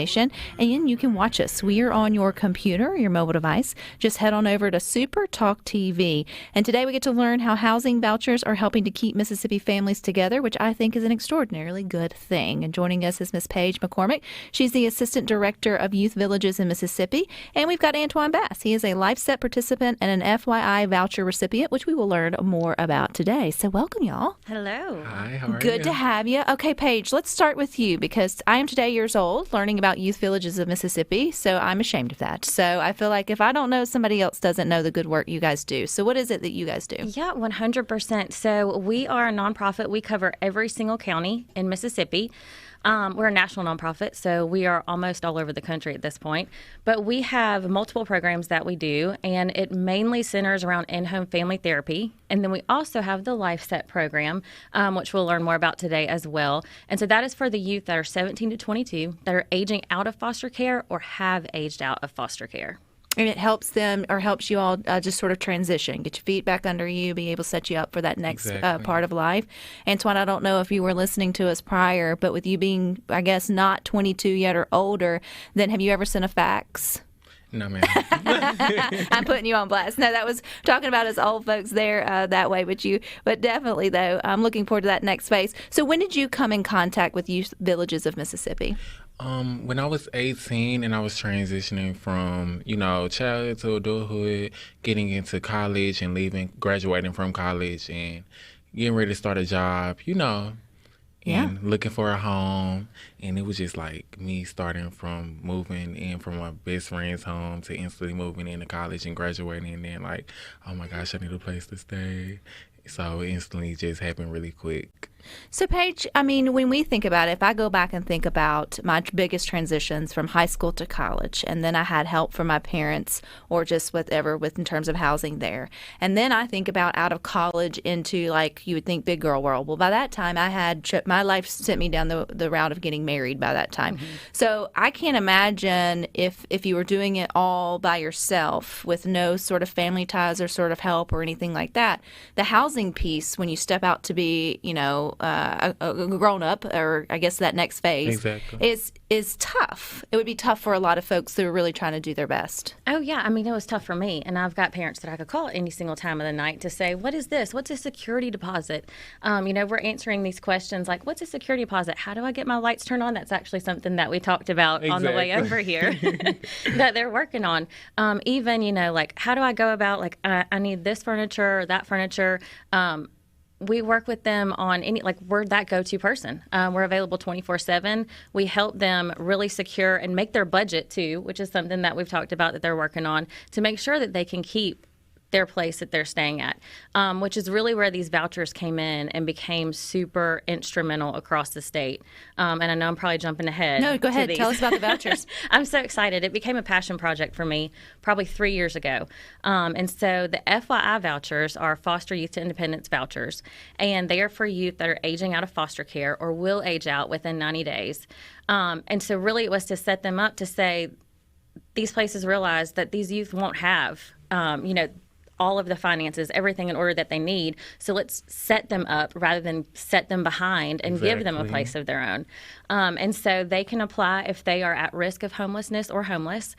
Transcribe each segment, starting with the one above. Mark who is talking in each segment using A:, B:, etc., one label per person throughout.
A: And then you can watch us. We are on your computer or your mobile device. Just head on over to SuperTalk TV. And today we get to learn how housing vouchers are helping to keep Mississippi families together, which I think is an extraordinarily good thing. And joining us is Miss Paige McCormick. She's the Assistant Director of Youth Villages in Mississippi. And we've got Antuwuan Bass. He is a Lifeset Participant and an FYI Voucher Recipient, which we will learn more about today. So welcome, y'all.
B: Hello.
C: Hi, how are you?
A: Good to have you. Okay, Paige, let's start with you because I am today years old learning about Youth Villages of Mississippi, so I'm ashamed of that. So I feel like if I don't know, somebody else doesn't know the good work you guys do. So what is it that you guys do?
B: Yeah, 100%. So we are a nonprofit. We cover every single county in Mississippi. We're a national nonprofit, so we are almost all over the country at this point. But we have multiple programs that we do, and it mainly centers around in-home family therapy. And then we also have the Lifeset program, which we'll learn more about today as well. And so that is for the youth that are 17 to 22 that are aging out of foster care or have aged out of foster care.
A: And it helps them or helps you all just sort of transition, get your feet back under you, be able to set you up for that next part of life. Antoine, I don't know if you were listening to us prior, but with you being, I guess, not 22 yet or older, then have you ever sent a fax?
C: No, ma'am.
A: I'm putting you on blast. No, that was talking about us old folks there that way, but definitely, though, I'm looking forward to that next phase. So when did you come in contact with Youth Villages of Mississippi?
C: When I was 18 and I was transitioning from, childhood to adulthood, getting into college and graduating from college and getting ready to start a job, and looking for a home. And it was just like me starting from moving in from my best friend's home to instantly moving into college and graduating. And then like, oh my gosh, I need a place to stay. So it instantly just happened really quick.
A: So, Paige, I mean, when we think about it, if I go back and think about my biggest transitions from high school to college, and then I had help from my parents or just whatever in terms of housing there. And then I think about out of college into, like, you would think big girl world. Well, by that time, my life sent me down the route of getting married by that time. Mm-hmm. So I can't imagine if you were doing it all by yourself with no sort of family ties or sort of help or anything like that. The housing piece, when you step out to be, a grown up, or I guess that next phase, is tough. It would be tough for a lot of folks who are really trying to do their best.
B: Oh, yeah. I mean, it was tough for me. And I've got parents that I could call any single time of the night to say, what is this? What's a security deposit? We're answering these questions like, what's a security deposit? How do I get my lights turned on? That's actually something that we talked about on the way over here that they're working on. Even, like, how do I go about, like, I need this furniture or that furniture? We work with them on we're that go-to person. We're available 24/7. We help them really secure and make their budget too, which is something that we've talked about that they're working on to make sure that they can keep their place that they're staying at, which is really where these vouchers came in and became super instrumental across the state. And I know I'm probably jumping ahead.
A: No, go ahead. Tell us about the vouchers.
B: I'm so excited. It became a passion project for me probably 3 years ago. And so the FYI vouchers are Foster Youth to Independence vouchers, and they are for youth that are aging out of foster care or will age out within 90 days. And so really it was to set them up to say these places realize that these youth won't have, all of the finances, everything in order that they need. So let's set them up rather than set them behind and give them a place of their own. And so they can apply if they are at risk of homelessness or homeless,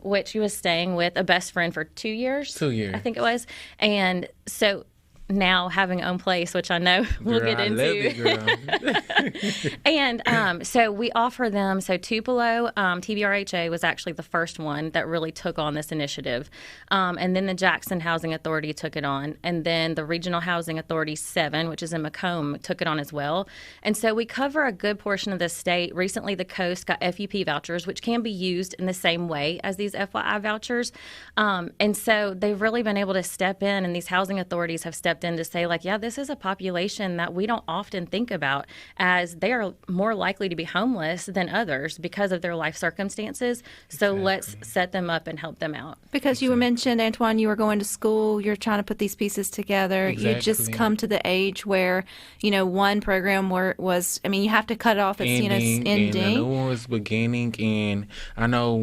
B: which he was staying with a best friend for 2 years.
C: 2 years.
B: I think it was. And so now having own place, which I know we'll get into.
C: I love it, girl.
B: And so we offer them, so Tupelo, TVRHA was actually the first one that really took on this initiative. And then the Jackson Housing Authority took it on. And then the Regional Housing Authority 7, which is in Macomb, took it on as well. And so we cover a good portion of the state. Recently, the coast got FUP vouchers, which can be used in the same way as these FYI vouchers. And so they've really been able to step in, and these housing authorities have stepped in to say, like, yeah, this is a population that we don't often think about, as they are more likely to be homeless than others because of their life circumstances. So let's set them up and help them out.
A: Because you mentioned, Antoine, you were going to school, you're trying to put these pieces together. You just come to the age where, one program was, you have to cut it off at ending.
C: And the new one was beginning. And I know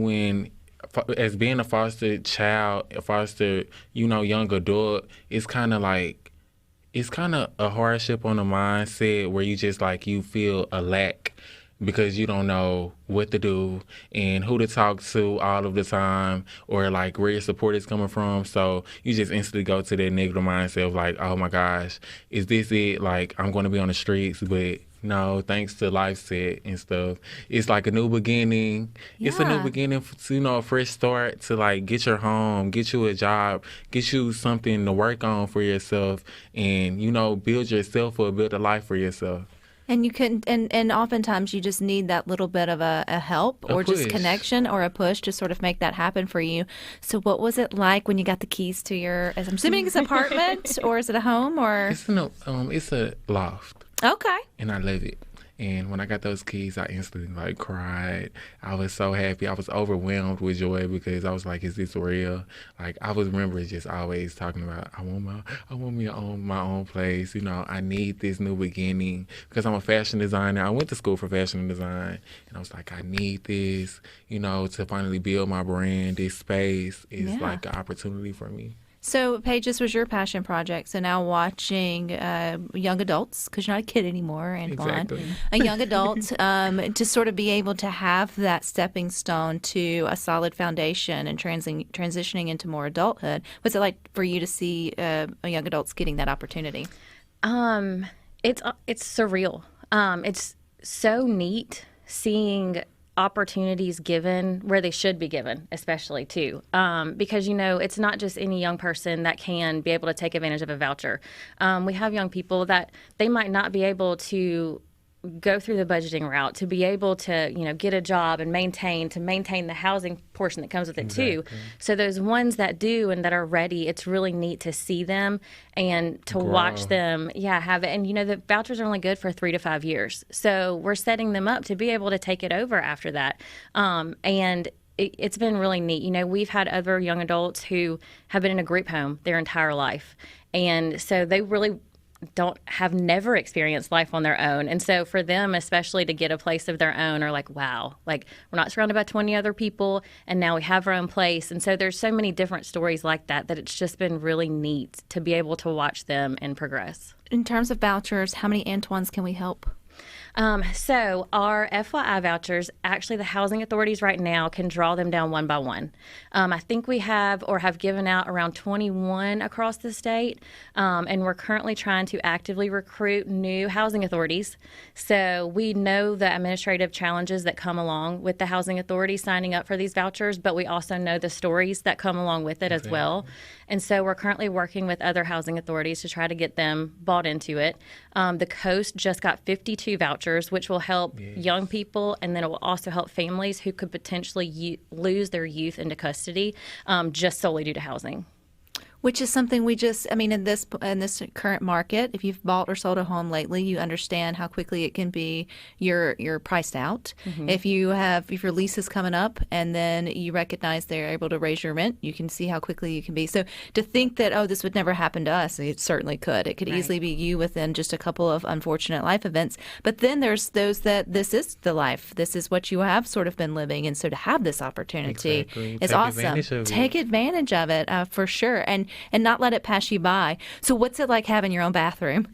C: as being a foster child, young adult, it's kind of a hardship on the mindset where you just you feel a lack because you don't know what to do and who to talk to all of the time, or like where your support is coming from. So you just instantly go to that negative mindset of like, oh my gosh, is this it? Like, I'm going to be on the streets. But no, thanks to Lifeset and stuff, it's like a new beginning.
A: Yeah.
C: It's a new beginning, a fresh start to like get your home, get you a job, get you something to work on for yourself, and build yourself or build a life for yourself.
A: And you can, and oftentimes you just need that little bit of a help or just connection or a push to sort of make that happen for you. So what was it like when you got the keys to your, I'm assuming it's an apartment, or is it a home, or?
C: It's a loft.
A: Okay.
C: And I love it. And when I got those keys, I instantly cried. I was so happy. I was overwhelmed with joy because I was like, "Is this real?" Like, I was remember just always talking about, I want me to own my own place. I need this new beginning because I'm a fashion designer. I went to school for fashion design, and I was like, I need this, to finally build my brand. This space is like an opportunity for me.
A: So, Paige, this was your passion project. So now watching young adults, because you're not a kid anymore, Antuwuan, a young adult, to sort of be able to have that stepping stone to a solid foundation and transitioning into more adulthood. What's it like for you to see young adults getting that opportunity?
B: It's surreal. It's so neat seeing opportunities given where they should be given, especially too, because it's not just any young person that can be able to take advantage of a voucher. We have young people that they might not be able to go through the budgeting route to be able to get a job and maintain the housing portion that comes with it too. So those ones that do and that are ready, it's really neat to see them and to watch them have it. And the vouchers are only good for 3 to 5 years, so we're setting them up to be able to take it over after that. And it's been really neat. We've had other young adults who have been in a group home their entire life, and so they really have never experienced life on their own. And so for them, especially to get a place of their own, are like, wow, like we're not surrounded by 20 other people, and now we have our own place. And so there's so many different stories like that it's just been really neat to be able to watch them and progress.
A: In terms of vouchers, how many Antuwuans can we help?
B: So our FYI vouchers, actually the housing authorities right now can draw them down one by one. I think we have given out around 21 across the state, and we're currently trying to actively recruit new housing authorities. So we know the administrative challenges that come along with the housing authority signing up for these vouchers, but we also know the stories that come along with it as well. And so we're currently working with other housing authorities to try to get them bought into it. The Coast just got 52 vouchers, which will help young people, and then it will also help families who could potentially lose their youth into custody just solely due to housing.
A: Which is something in this current market, if you've bought or sold a home lately, you understand how quickly it can be you're priced out. Mm-hmm. If your lease is coming up and then you recognize they're able to raise your rent, you can see how quickly you can be. So to think that, this would never happen to us, it certainly could. It could easily be you within just a couple of unfortunate life events. But then there's those that this is the life. This is what you have sort of been living. And so to have this opportunity is awesome. Take advantage of it for sure. And not let it pass you by. So what's it like having your own bathroom?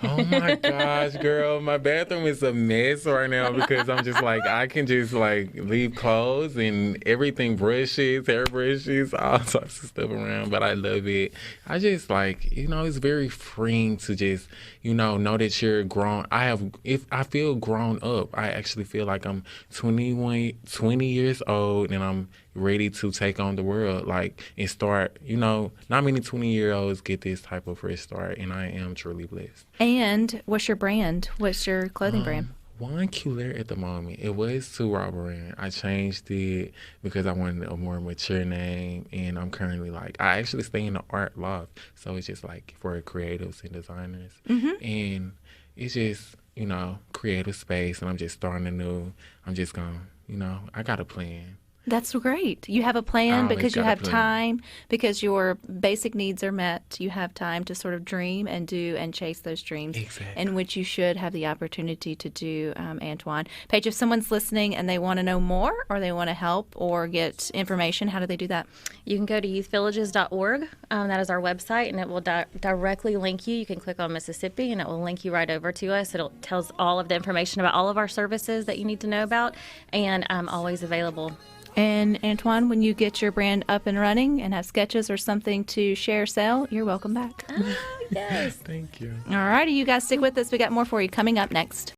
C: Oh my gosh, girl. My bathroom is a mess right now because I'm just like, I can just like leave clothes and everything, brushes, hairbrushes, all sorts of stuff around, but I love it. I just like, it's very freeing to just, know that you're grown. If I feel grown up, I actually feel like I'm 20 years old and I'm ready to take on the world, and start, not many 20-year-olds get this type of fresh start, and I am truly blessed.
A: And what's your brand? What's your clothing brand?
C: Juan Culer at the moment. It was to Raw brand. I changed it because I wanted a more mature name, and I'm currently I actually stay in the art loft, so it's just for creatives and designers, and it's just creative space, and I'm just starting anew. I'm just gonna, I got a plan.
A: That's great. You have a plan
C: Always
A: because you
C: got a
A: have
C: plan.
A: time, because your basic needs are met. You have time to sort of dream and do and chase those dreams,
C: Exactly.
A: in which you should have the opportunity to do, Antuwuan. Paige, if someone's listening and they want to know more or they want to help or get information, how do they do that?
B: You can go to youthvillages.org. That is our website, and it will directly link you. You can click on Mississippi, and it will link you right over to us. It tells all of the information about all of our services that you need to know about, and I'm always available.
A: And Antuwuan, when you get your brand up and running and have sketches or something to share, sell, you're welcome back.
B: Yes.
C: Thank you.
A: All righty, you guys stick with us. We got more for you coming up next.